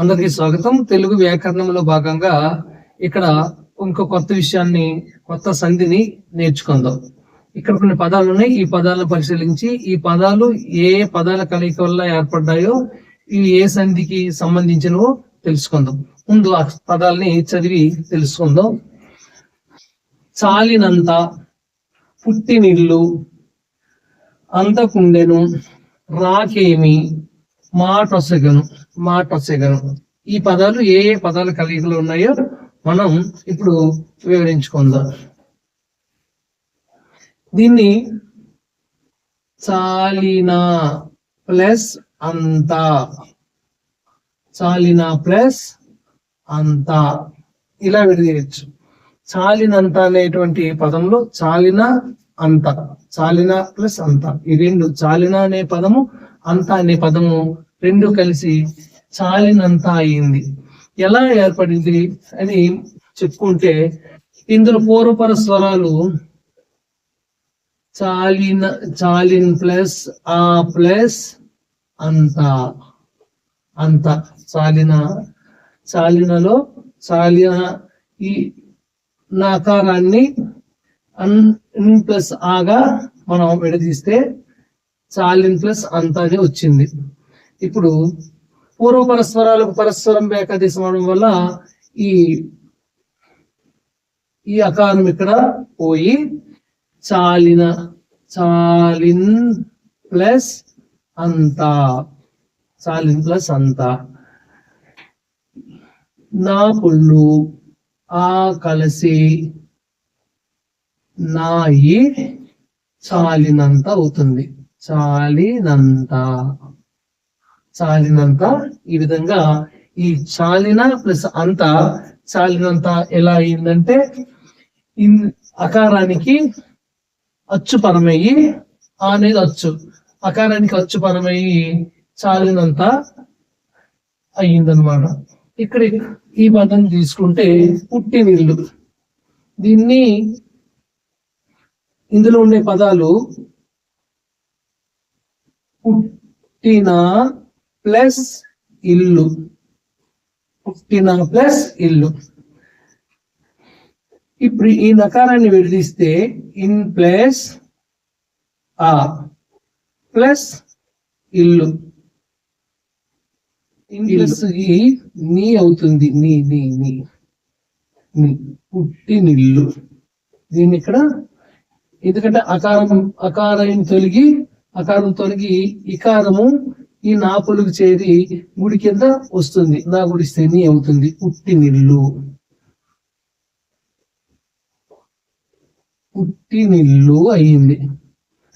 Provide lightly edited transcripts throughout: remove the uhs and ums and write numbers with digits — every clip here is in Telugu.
అందరికీ స్వాగతం. తెలుగు వ్యాకరణంలో భాగంగా ఇక్కడ ఇంకో కొత్త విషయాన్ని, కొత్త సంధిని నేర్చుకుందాం. ఇక్కడ కొన్ని పదాలు ఉన్నాయి. ఈ పదాలను పరిశీలించి ఈ పదాలు ఏ పదాల కలయిక వల్ల ఏర్పడ్డాయో, ఇవి ఏ సంధికి సంబంధించినవో తెలుసుకుందాం. ముందు ఆ పదాలని చదివి తెలుసుకుందాం. చాలినంత, పుట్టినిల్లు, అంతకుండెను, రాకేమి, మాటొసగను. ఈ పదాలు ఏ ఏ పదాల కలయికలు ఉన్నాయో మనం ఇప్పుడు వివరించుకుందాం. దీన్ని చాలిన ప్లస్ అంత, చాలిన ప్లస్ అంత ఇలా విడదీయచ్చు. చాలినంత అనేటువంటి పదంలో చాలిన అంత, చాలిన ప్లస్ అంత, ఈ రెండు, చాలిన అనే పదము, అంత అనే పదము రెండు కలిసి చాలినంత అయింది. ఎలా ఏర్పడింది అని చెప్పుకుంటే, ఇందులో పూర్వపర స్వరాలు చాలిన్ ప్లస్ ఆ ప్లస్ అంత, అంత, చాలినలో చాలిన ఈ నకారాన్ని అన్ ప్లస్ ఆగా మనం విడదీస్తే చాలిన్ ప్లస్ అంత అని వచ్చింది. ఇప్పుడు పూర్వపరస్వరాలకు పరస్వరం ఏకాదేశం అవడం వల్ల ఈ అకారం ఇక్కడ పోయి చాలిన్ ప్లస్ అంత, చాలిన్ ప్లస్ అంత. నా పుళ్ళు, ఆ కలిసి నాయి చాలినంత అవుతుంది. చాలినంత ఈ విధంగా ఈ చాలిన ప్లస్ అంత, చాలినంత ఎలా అయిందంటే అకారానికి అచ్చు పరమయ్యి, అనేది అచ్చు, అకారానికి అచ్చు పరమయ్యి చాలినంత అయ్యిందనమాట. ఇక్కడ ఈ పదం తీసుకుంటే పుట్టినిల్లు, దీన్ని ఇందులో ఉండే పదాలు పుట్టిన ప్లస్ ఇల్లు, పుట్టిన ప్లస్ ఇల్లు. ఇప్పుడు ఈ నకారాన్ని విడదీస్తే ఇన్ ప్లస్ ఆ ప్లస్ ఇల్లు, ఇన్ ప్లస్ నీ అవుతుంది, నీ పుట్టినిల్లు. దీన్ని ఇక్కడ ఎందుకంటే అకారం తొలగి ఇకారము ఈ నా పొలుగు చేరి గుడి కింద వస్తుంది. నా గుడిస్తే నీ అవుతుంది, పుట్టినిల్లు అయ్యింది.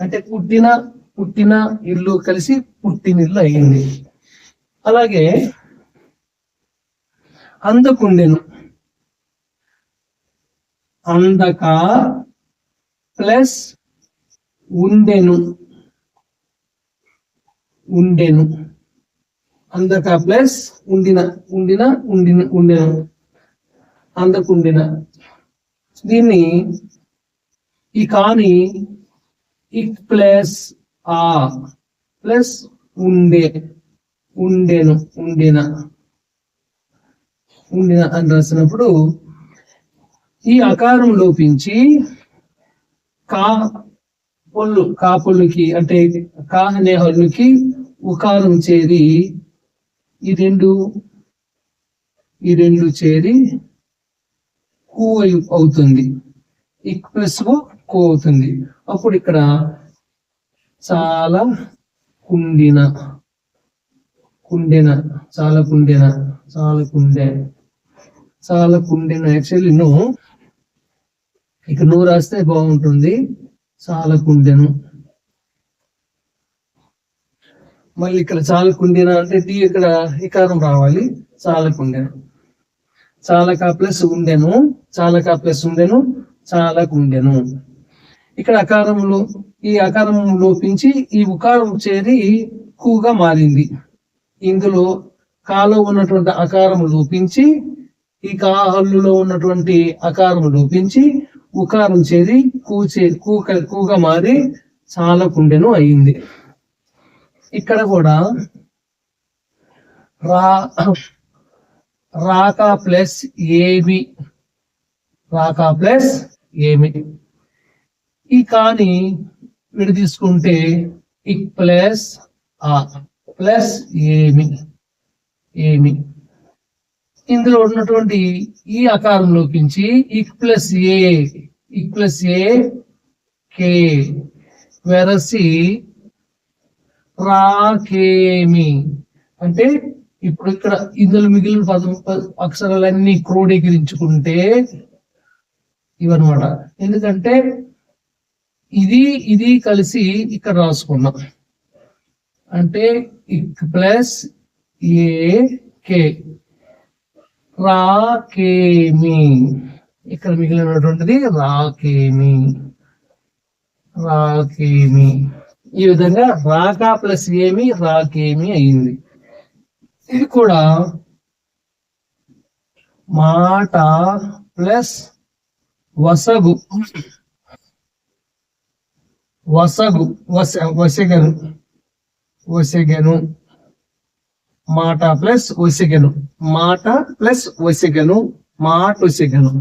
అంటే పుట్టిన ఇల్లు కలిసి పుట్టినిల్లు అయ్యింది. అలాగే అందకుండెను, అందక ప్లస్ ఉండెను, అందక ప్లస్ ఉండెను, అందకుండిన. దీన్ని ఈ కాని ఇక్ ప్లస్ ఆ ప్లస్ ఉండిన అని రాసినప్పుడు ఈ అకారం లోపించి కా పొల్లుకి అంటే కా అనే హల్లుకి ఉకారం చేరి ఈ రెండు చేరి కూ అవుతుంది. ఇక్ ప్లస్ కూ అవుతుంది. అప్పుడు ఇక్కడ చాలా కుండెన, యాక్చువల్లీ ఇక నువ్వు రాస్తే బాగుంటుంది. చాలా కుండెను. మళ్ళీ ఇక్కడ చాలా కుండెన అంటే టీ ఇక్కడ ఇకారం రావాలి. చాలా కుండెను, చాలక ప్లస్ ఉండెను, చాలా కుండెను. ఇక్కడ ఈ అకారం లోపించి ఈ ఉకారం చేరి కూగా మారింది. ఇందులో కాలో ఉన్నటువంటి అకారం లోపించి ఈ కాహల్లులో ఉన్నటువంటి అకారం లోపించి ఉకారం చేరి కూగా మారి చాలా కుండెను అయింది. ఇక్కడ కూడా రాక ప్లస్ ఏమి, రాక ప్లస్ ఏమి. ఈ కాని విడి తీసుకుంటే ఇక్ ప్లస్ ఆ ప్లస్ ఏమి, ఏమి. ఇందులో ఉన్నటువంటి ఈ ఆకారం లోపించి ఇక్ ప్లస్ ఏ, ఇక్ ప్లస్ ఏ కే వెరసి రాకేమి అంటే ఇప్పుడు ఇక్కడ ఇందులో మిగిలిన అక్షరాలన్నీ క్రోడీకరించుకుంటే ఇవన్నమాట. ఎందుకంటే ఇది ఇది కలిసి ఇక్కడ రాసుకున్నాం అంటే ఇక్ ప్లస్ ఏ కే రాకేమి. ఇక్కడ మిగిలినటువంటిది రాకేమి, రాకేమి. ఈ విధంగా రాక ప్లస్ ఏమి రాకేమి అయింది. ఇది కూడా మాట ప్లస్ వసగు, వసగు వసెగను, వసెగను. మాట ప్లస్ వసెగను, మాట ప్లస్ వసెగను, మాటొసెగను.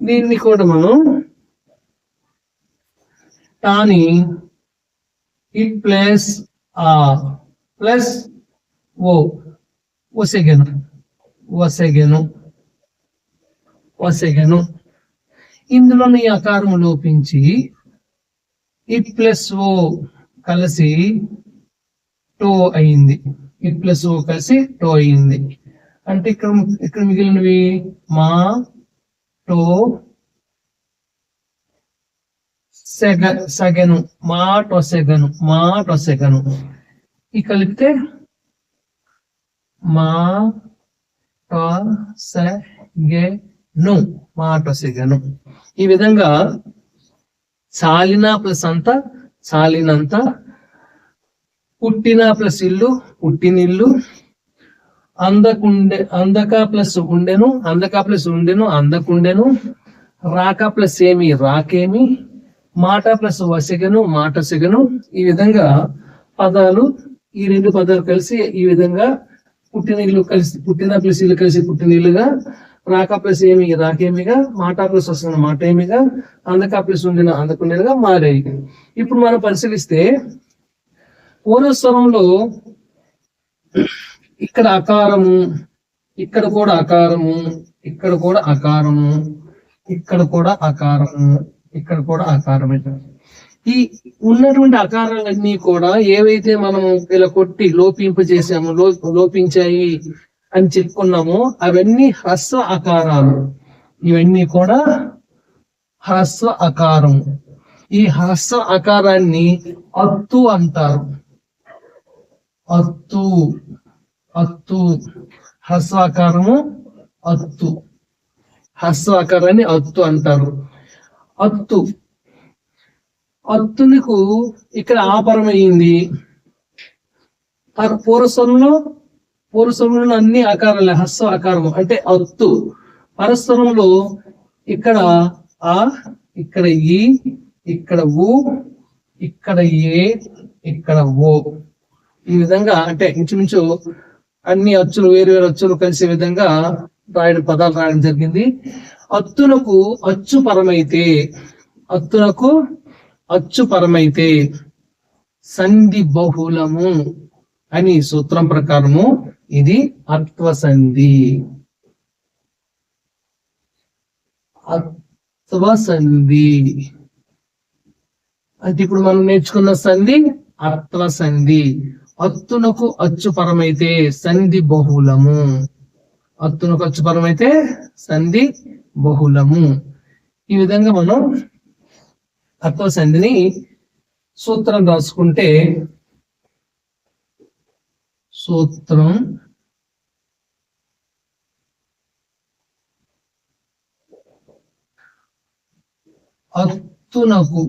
దీన్ని కూడా మనం టాని ఇట్ ప్లస్ ఆ ప్లస్ ఓ వసెగను, వసెగను, వసెగను. ఇందులోని ఆకారం లోపించి ఇట్ ప్లస్ ఓ కలిసి టో అయింది, ఇట్ ప్లస్ ఓ కలిసి టో అయింది. అంటే ఇక్కడ ఇక్కడ మిగిలినవి మా టో సగను, మాటొసెగను, మాటొసెగను. ఈ కలిపితే మా టొసెగను, మాటొసెగను. ఈ విధంగా చాలిన ప్లస్ అంత, చాలినంత, పుట్టిన ప్లస్ ఇల్లు, పుట్టినిల్లు, అందకుండే అందక ప్లస్ ఉండెను, అందక ప్లస్ ఉండెను, అందకుండెను, రాక ప్లస్ ఏమి రాకేమి, మాట ప్లస్ వసెగను, మాటొసెగను. ఈ విధంగా పదాలు, ఈ రెండు పదాలు కలిసి ఈ విధంగా పుట్టిన ఇల్లు కలిసి, పుట్టిన ప్లస్ ఇల్లు కలిసి పుట్టినిల్లుగా, రాక ప్లస్ ఏమి రాకేమిగా, మాట ప్లస్ వస్తున్న మాట ఏమిగా, అందక ప్లస్ ఉండిన అందకుండేగా మారాయి. ఇప్పుడు మనం పరిశీలిస్తే పూర్వస్వరంలో ఇక్కడ అకారము, ఇక్కడ కూడా అకారము, ఇక్కడ కూడా అకారము, ఇక్కడ కూడా అకారము, ఇక్కడ కూడా అకారమే. ఈ ఉన్నటువంటి అకారాలన్నీ కూడా ఏవైతే మనం ఇలా కొట్టి లోపింపజేసాము, లోపించాయి అని చెప్పుకున్నామో అవన్నీ హ్రస్వ అకారాలు. ఇవన్నీ కూడా హ్రస్వ అకారం. ఈ హ్రస్వ అకారాన్ని అత్తు అంటారు. అత్తు, అత్తు హ్రస్వ ఆకారము అత్తు, హ్రస్వ ఆకారాన్ని అత్తు అంటారు. అత్తు, అత్తునకు ఇక్కడ ఆపరమైంది. పూర్వస్వరంలో అన్ని ఆకారాలే హ్రస్వ ఆకారము అంటే అత్తు. పరస్వరంలో ఇక్కడ ఆ, ఇక్కడ ఈ, ఇక్కడ ఊ, ఇక్కడ ఏ, ఇక్కడ ఓ. ఈ విధంగా అంటే ఇంచుమించు అన్ని అచ్చులు వేరు వేరు అచ్చులు కలిసే విధంగా పదాలు రాయడం జరిగింది. అత్తునకు అచ్చు పరమైతే, అత్తునకు అచ్చు పరమైతే సంధి బహుళము అని సూత్రం ప్రకారము ఇది అత్వసంధి. అత్వసంధి అంటే ఇప్పుడు మనం నేర్చుకున్న సంధి అత్వసంధి. అత్తునకు అచ్చు పరమైతే సంధి బహుళము, అత్తునకు అచ్చు పరమైతే సంధి బహుళము. ఈ విధంగా మనం అత్వసంధిని సూత్రం రాసుకుంటే సూత్రం అత్తునకు,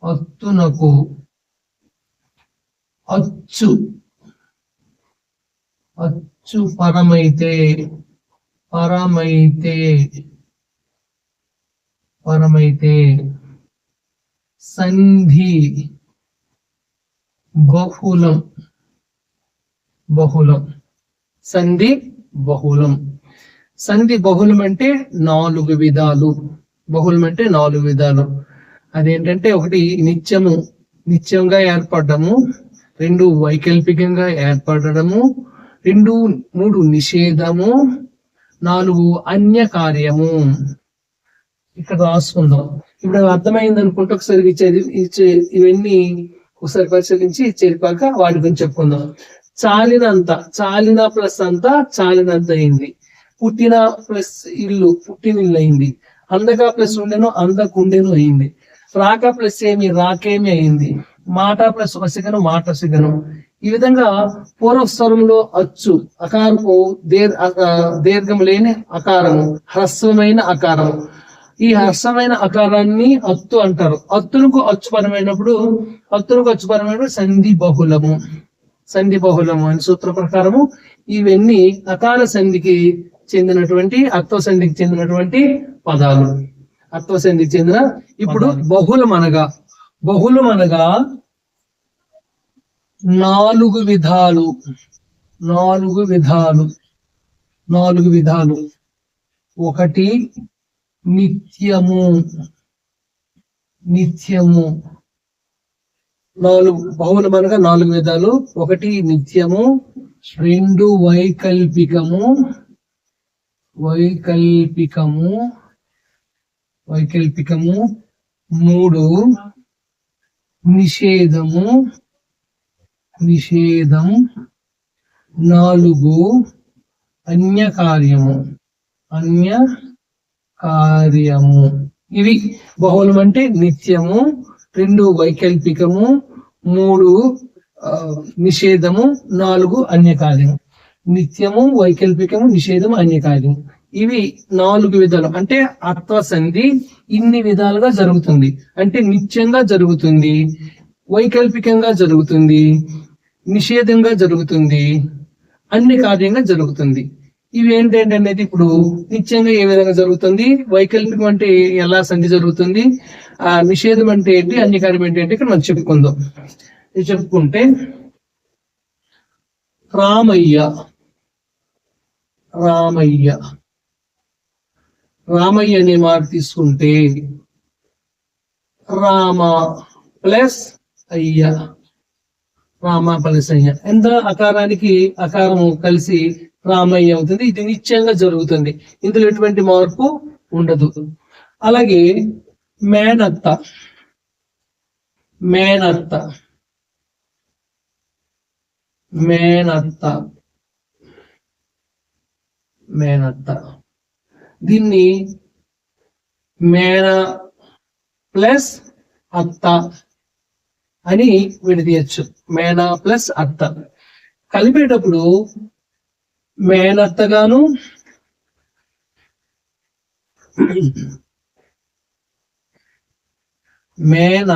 అత్తునకు అచ్చు, అచ్చు పరమైతే, పరమైతే, పరమైతే సంధి బహుళం, బహుళం, సంధి బహుళం. సంధి బహుళం అంటే 4 విధాలు. బహుళం అంటే 4 విధాలు. అదేంటంటే ఒకటి నిత్యంగా ఏర్పడము, 2 వైకల్పికంగా ఏర్పడము, 3 నిషేధము, 4 అన్య కార్యము. ఇక్కడ రాసుకుందాం. ఇప్పుడు అర్థమైంది అనుకుంటే ఒకసారి ఇవన్నీ ఒకసారి పరిశీలించి చేరిపాక వాటి గురించి చెప్పుకుందాం. చాలిన ప్లస్ అంతా చాలినంత అయింది. పుట్టిన ప్లస్ ఇల్లు పుట్టినిల్లు అయింది. అందక ప్లస్ ఉండెను అందకుండెను అయింది. రాక ప్లస్ రాకేమి అయింది. మాట ప్లస్ వసిగను మాట సిగను. ఈ విధంగా పూర్వస్వరంలో అచ్చు అకారము దీర్ఘం లేని అకారము, హ్రస్వమైన అకారము. ఈ హ్రస్వమైన అకారాన్ని అత్తు అంటారు. అత్తులకు అచ్చుపరమైనప్పుడు సంధి బహుళము అని సూత్ర ప్రకారము ఇవన్నీ అకార సంధికి చెందినటువంటి అత్వ సంధికి చెందినటువంటి పదాలు. అత్వ సంధికి చెందిన ఇప్పుడు బహుళం అనగా 4 విధాలు. 4 విధాలు. 1 నిత్యము. 4 బహుళం అనగా 4 విధాలు. 1 నిత్యము, 2 వైకల్పికము, 3 నిషేధం, 4 అన్య కార్యము. ఇవి బహుళం అంటే నిత్యము, 2 వైకల్పికము, 3 నిషేధము, 4 అన్యకార్యము. నిత్యము, వైకల్పికము, నిషేధము, అన్యకార్యము. ఇవి 4 విధాలు. అంటే అత్వ సంధి ఇన్ని విధాలుగా జరుగుతుంది. అంటే నిత్యంగా జరుగుతుంది, వైకల్పికంగా జరుగుతుంది, నిషేధంగా జరుగుతుంది, అన్ని కార్యంగా జరుగుతుంది. ఇవి ఏంటంటే ఇప్పుడు నిత్యంగా ఏ విధంగా జరుగుతుంది, వైకల్పికం అంటే ఎలా సంధి జరుగుతుంది, ఆ నిషేధం అంటే ఏంటి, అన్ని కార్యం ఏంటి ఇక్కడ మనం చెప్పుకుందాం. ఇది చెప్పుకుంటే రామయ్య అనే మాట తీసుకుంటే రామ ప్లస్ అయ్య. ఎంత అకారానికి అకారము కలిసి రామయ్య అవుతుంది. ఇది నిత్యంగా జరుగుతుంది, ఇందులో ఎటువంటి మార్పు ఉండదు. అలాగే మేనత్త దీన్ని మేన ప్లస్ అత్త అని విడదీయచ్చు. మేన ప్లస్ అత్త కలిపేటప్పుడు మేనత్తగాను మేన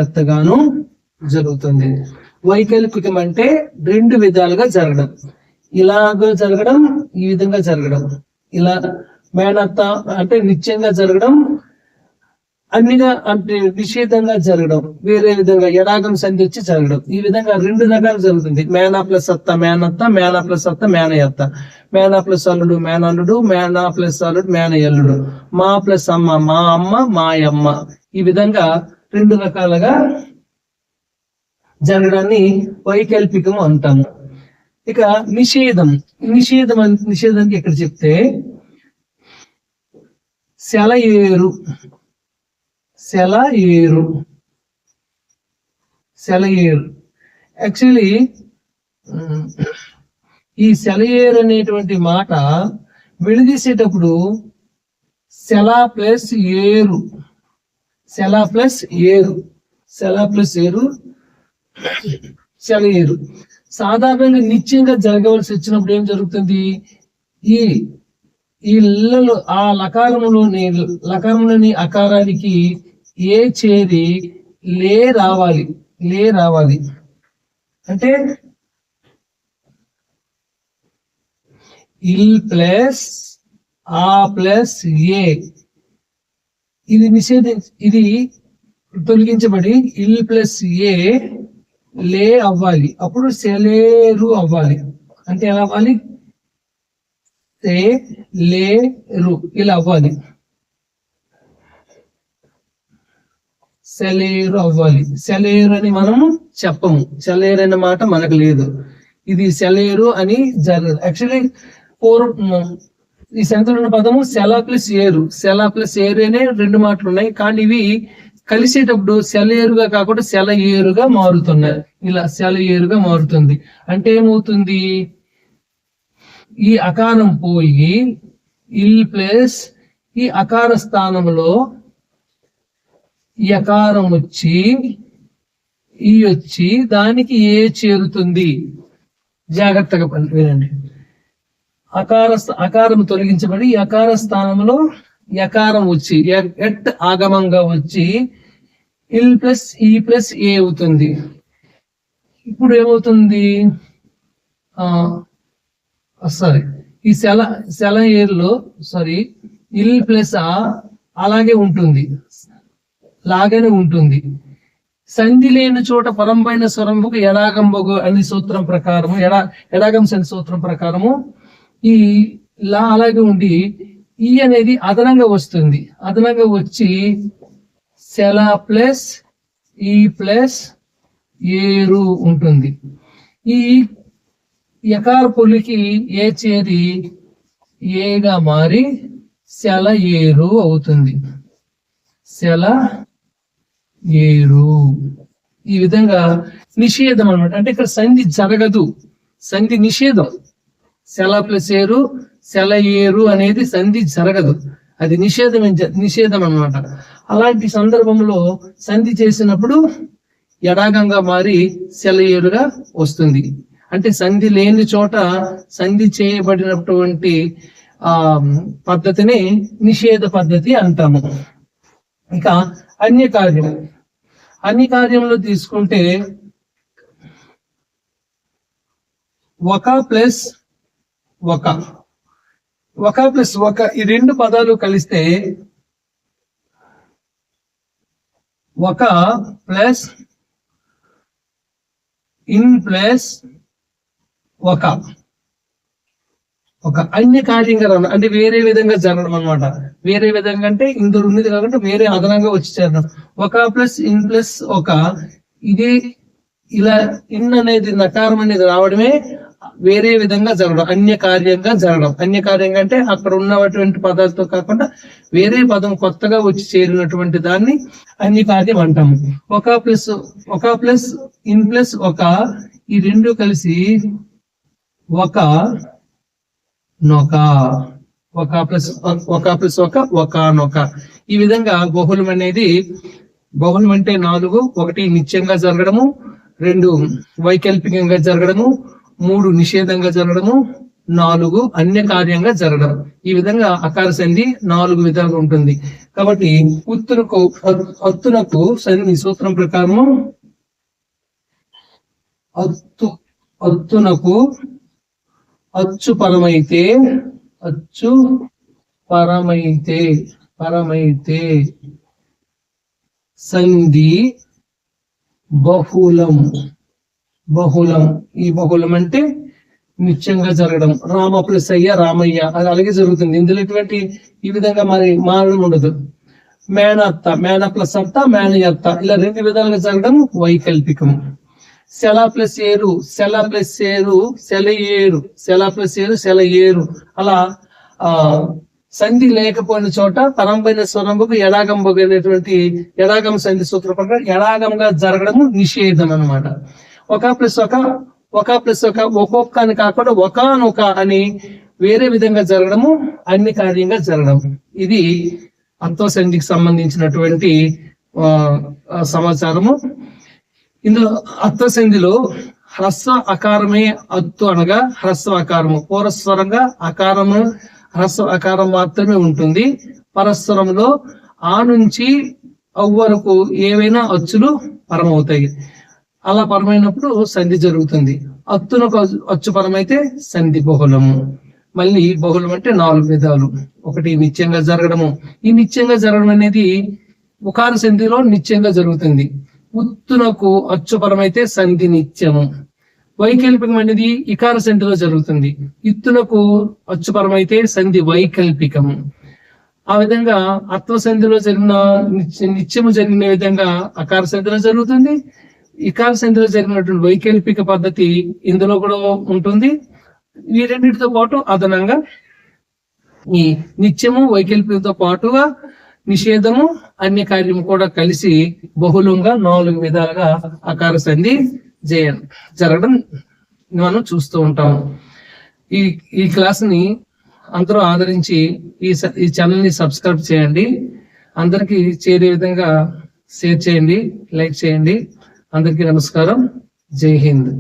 ఎత్తగాను జరుగుతుంది. వైకల్పికం అంటే 2 విధాలుగా జరగడం. ఇలాగ జరగడం, ఈ విధంగా జరగడం. ఇలా మేనత్త అంటే నిత్యంగా జరగడం, అన్నిగా అంటే నిషేధంగా జరగడం, వేరే విధంగా ఎడాగం సంధి వచ్చి జరగడం. ఈ విధంగా 2 రకాలు జరుగుతుంది. మేనా ప్లస్ అత్త మేనత్త, మేనా ప్లస్ అత్త మేనయత్త, మేనా ప్లస్ అల్లుడు మేనల్లుడు, మేనా ప్లస్ అల్లుడు మేనయల్లుడు, మా ప్లస్ అమ్మ మా అమ్మ మాయమ్మ. ఈ విధంగా 2 రకాలుగా జరగడాన్ని వైకల్పికం అంటాము. ఇక నిషేధానికి ఇక్కడ చెప్తే సెలయేరు. యాక్చువల్లీ ఈ సెలయేరు అనేటువంటి మాట విడదీసేటప్పుడు సెల ప్లస్ ఏరు సెలయేరు. సాధారణంగా నిత్యంగా జరగవలసి వచ్చినప్పుడు ఏం జరుగుతుంది, ఈ ఇళ్ళలో ఆ లకారంలోని అకారానికి ఏ చేరి లే రావాలి. అంటే ఇల్ ప్లస్ ఆ ప్లస్ ఏ. ఇది తొలగించబడి ఇల్ ప్లస్ ఏ లే అవ్వాలి, అప్పుడు సెలేరు అవ్వాలి. అంటే ఎలా అవ్వాలి? సెలేరు ఇలా అవ్వాలి, సెలేరు అవ్వాలి. సెలేరు అని మనము చెప్పము, సెలేరు అనే మాట మనకు లేదు. ఇది సెలేరు అని జరగదు. యాక్చువల్లీ ఈ సెంటర్ ఉన్న పదము సెల ప్లస్ ఏరు, సెల ప్లస్ ఏరు అనే రెండు మాటలు ఉన్నాయి. కానీ ఇవి కలిసేటప్పుడు సెలయేరుగా కాకుండా సెల ఏరుగా మారుతున్నాయి. ఇలా సెల ఏరుగా మారుతుంది. అంటే ఏమవుతుంది? ఈ అకారం పోయి ఇల్ ప్లస్ ఈ అకార స్థానంలో ఈ అకారం వచ్చి ఈ వచ్చి దానికి ఏ చేరుతుంది. జాగ్రత్తగా వినండి. అకారం తొలగించబడి ఈ అకార స్థానంలో యకారం వచ్చి ఎట్ ఆగమంగా వచ్చి ఇల్ ప్లస్ ఈ ప్లస్ ఏ అవుతుంది. ఇప్పుడు ఏమవుతుంది? సారీ, ఈ సెల ఏర్లో ఇల్ ప్లస్ అలాగే ఉంటుంది, లాగానే ఉంటుంది. సంధి లేని చోట పరంపైన స్వరంబుకు ఎడాగంబగు అనే సూత్రం ప్రకారము, ఎడాగం సంధి సూత్రం ప్రకారము ఈ లా అలాగే ఉండి ఈ అనేది అదనంగా వస్తుంది. అదనంగా వచ్చి సెల ప్లస్ ఈ ప్లస్ ఏరు ఉంటుంది. ఈ యకార పొలికి ఏ చేరి ఏగా మారి సెల ఏరు అవుతుంది. సెల ఏరు. ఈ విధంగా నిషేధం అన్నమాట. అంటే ఇక్కడ సంధి జరగదు, సంధి నిషేధం. సెల ప్లస్ ఏరు సెల ఏరు అనేది సంధి జరగదు, అది నిషేధం అన్నమాట. అలాంటి సందర్భంలో సంధి చేసినప్పుడు ఎడాగంగా మారి సెల ఏరుగా వస్తుంది. అంటే సంధి లేని చోట సంధి చేయబడినటువంటి పద్ధతిని నిషేధ పద్ధతి అంటాము. ఇక అన్య కార్యంలో తీసుకుంటే ఒక ప్లస్ ఒక ఈ రెండు పదాలు కలిస్తే ఒక ప్లస్ ఇన్ ప్లస్ ఒక అన్య కార్యంగా రావడం, అంటే వేరే విధంగా జరగడం అనమాట. వేరే విధంగా అంటే ఇందులో ఉన్నది కాకుండా వేరే అదనంగా వచ్చి చేరడం. ఒక ప్లస్ ఇన్ ప్లస్ ఒక, ఇదే ఇలా ఇన్ అనేది నకారం అనేది రావడమే వేరే విధంగా జరగడం, అన్య కార్యంగా జరగడం. అన్య కార్యంగా అంటే అక్కడ ఉన్నటువంటి పదాలతో కాకుండా వేరే పదం కొత్తగా వచ్చి చేరినటువంటి దాన్ని అన్య కార్యం అంటాము. ఒక ప్లస్ ఇన్ ప్లస్ ఒక, ఈ రెండు కలిసి ఒక ప్లస్ ఒకనొక. ఈ విధంగా బహుళం అనేది, బహుళం అంటే 4, 1 నిత్యంగా జరగడము, 2 వైకల్పికంగా జరగడము, 3 నిషేధంగా జరగడము, 4 అన్య కార్యంగా జరగడం. ఈ విధంగా అకార సంధి 4 విధాలుగా ఉంటుంది. కాబట్టి అత్తునకు సంధి సూత్రం ప్రకారము అత్తునకు అచ్చు పరమైతే సంధి బహుళం. ఈ బహుళం అంటే నిత్యంగా జరగడం. రామ ప్లస్ అయ్య రామయ్య, అది అలాగే జరుగుతుంది. ఇందులో ఎటువంటి ఈ విధంగా మరి మారడం ఉండదు. మేన ప్లస్ అత్త మేనయత్త, ఇలా 2 విధాలుగా జరగడం వైకల్పికం. సెల ప్లస్ ఏరు సెల ఏరు అలా సంధి లేకపోయిన చోట పరంపైన స్వరంబకు ఎడాగంబకు అనేటువంటి ఎడాగం సంధి సూత్ర ప్రకారం ఎడాగంగా జరగడము నిషేధం అన్నమాట. ఒక ప్లస్ ఒక ఒక్కొక్క అని కాకుండా ఒకనొక అని వేరే విధంగా జరగడము అన్ని కార్యంగా జరగడం. ఇది అంతో సంధికి సంబంధించినటువంటి సమాచారము. ఇందులో అత్వ సంధిలో హ్రస్వ అకారమే అత్తు అనగా హ్రస్వ అకారము, పూర్వస్వరంగా అకారము హ్రస్వ అకారం మాత్రమే ఉంటుంది. పరస్వరంలో ఆ నుంచి అవ్ వరకు ఏవైనా అచ్చులు పరమవుతాయి. అలా పరమైనప్పుడు సంధి జరుగుతుంది. అత్తునకు అచ్చు పరమైతే సంధి బహుళము. మళ్ళీ బహుళం అంటే 4 విధాలు. 1 నిత్యంగా జరగడము. ఈ నిత్యంగా జరగడం అనేది ఉకార సంధిలో నిత్యంగా జరుగుతుంది. ఉత్తునకు అచ్చుపరమైతే సంధి నిత్యము. వైకల్పికం అనేది ఇకార సంధిలో జరుగుతుంది. ఇత్తునకు అచ్చుపరమైతే సంధి వైకల్పికము. ఆ విధంగా అత్వ సంధిలో జరిగిన నిత్యము జరిగిన విధంగా అకార సంధిలో జరుగుతుంది. ఇకార సంధిలో జరిగినటువంటి వైకల్పిక పద్ధతి ఇందులో కూడా ఉంటుంది. ఈ రెండింటితో పాటు అదనంగా ఈ నిత్యము వైకల్పికతో పాటుగా నిషేధము అన్య కార్యము కూడా కలిసి బహుళంగా 4 విధాలుగా అకార సంధి జరగడం మనం చూస్తూ ఉంటాం. ఈ క్లాస్ ని అందరూ ఆదరించి ఈ ఛానల్ ని సబ్స్క్రైబ్ చేయండి. అందరికి చేరే విధంగా షేర్ చేయండి, లైక్ చేయండి. అందరికీ నమస్కారం. జై హింద్.